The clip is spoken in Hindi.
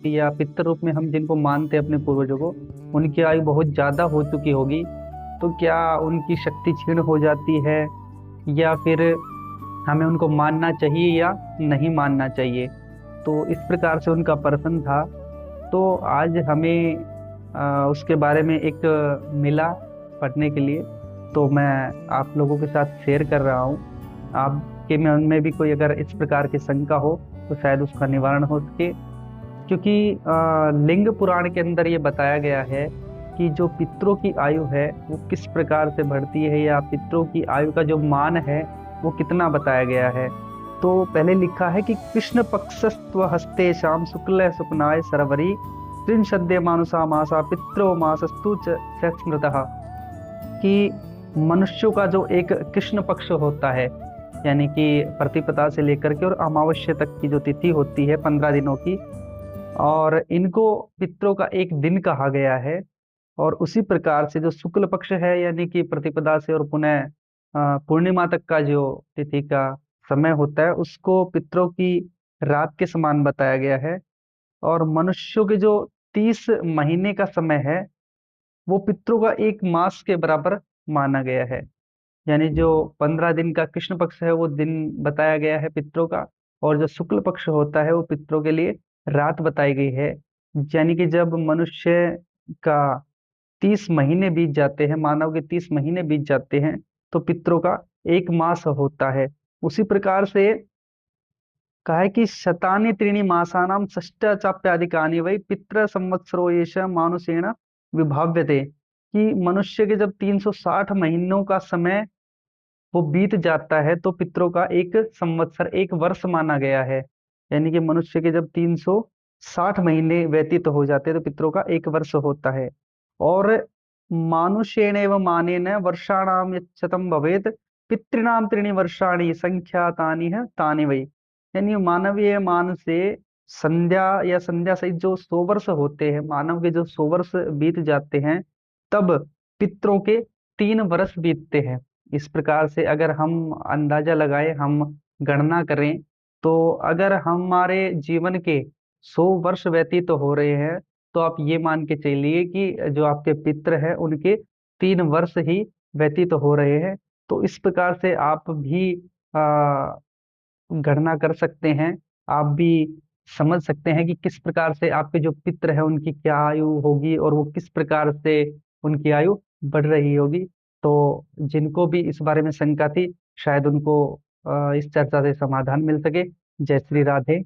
या पितृ रूप में हम जिनको मानते हैं अपने पूर्वजों को, उनकी आयु बहुत ज्यादा हो चुकी होगी, तो क्या उनकी शक्ति क्षीण हो जाती है, या फिर हमें उनको मानना चाहिए या नहीं मानना चाहिए। तो इस प्रकार से उनका प्रश्न था। तो आज हमें उसके बारे में एक मिला पढ़ने के लिए, तो मैं आप लोगों के साथ शेयर कर रहा हूँ। आपके मन में भी कोई अगर इस प्रकार की शंका हो तो शायद उसका निवारण हो सके। क्योंकि लिंग पुराण के अंदर ये बताया गया है कि जो पितरों की आयु है वो किस प्रकार से बढ़ती है, या पितरों की आयु का जो मान है वो कितना बताया गया है। तो पहले लिखा है कि कृष्ण पक्षस्त्व हस्ते श्याम शुक्ल सुपनाय सरवरी त्रिंशद्य मानुषा मासा पितरो मासस्तु च स्मृतः। कि मनुष्यों का जो एक कृष्ण पक्ष होता है, यानी कि प्रतिपदा से लेकर के और अमावस्या तक की जो तिथि होती है 15 दिनों की, और इनको पितरों का एक दिन कहा गया है। और उसी प्रकार से जो शुक्ल पक्ष है, यानी कि प्रतिपदा से और पुनः पूर्णिमा तक का जो तिथि का समय होता है, उसको पितरों की रात के समान बताया गया है। और मनुष्यों के जो 30 महीने का समय है वो पितरों का एक मास के बराबर माना गया है। यानी जो 15 दिन का कृष्ण पक्ष है वो दिन बताया गया है पितरों का, और जो शुक्ल पक्ष होता है वो पितरों के लिए रात बताई गई है। यानी कि जब मनुष्य का 30 महीने बीत जाते हैं, मानव के 30 महीने बीत जाते हैं, तो पितरों का एक मास होता है। उसी प्रकार से कहा है कि शतानि त्रीणि मासानां षष्टचाप्याधिकानि वै पितृ संवत्सरो येष मानुषेण विभाव्यते। कि मनुष्य के जब 360 महीनों का समय वो बीत जाता है तो पितरों का एक संवत्सर, एक वर्ष माना गया है। यानी कि मनुष्य के जब 360 महीने व्यतीत हो जाते हैं तो पितरों का एक वर्ष होता है। और मानुषेण एवं मानेन वर्षाणाम यच्छतम भवेत पितॄणाम त्रीणि वर्षाणि संख्यातानि है तानि वै। यानी मानवीय मान से संध्या या संध्या सहित जो 100 वर्ष होते हैं, मानव के जो 100 वर्ष बीत जाते हैं, तब पितरों के 3 वर्ष बीतते हैं। इस प्रकार से अगर हम अंदाजा लगाए, हम गणना करें, तो अगर हमारे जीवन के 100 वर्ष व्यतीत तो हो रहे हैं, तो आप ये मान के चलिए कि जो आपके पितृ हैं उनके 3 वर्ष ही व्यतीत हो रहे हैं। तो इस प्रकार से आप भी आ, गणना कर सकते हैं। आप भी समझ सकते हैं कि किस प्रकार से आपके जो पितृ है उनकी क्या आयु होगी, और वो किस प्रकार से उनकी आयु बढ़ रही होगी। तो जिनको भी इस बारे में शंका थी, शायद उनको इस चर्चा से समाधान मिल सके। जय श्री राधे।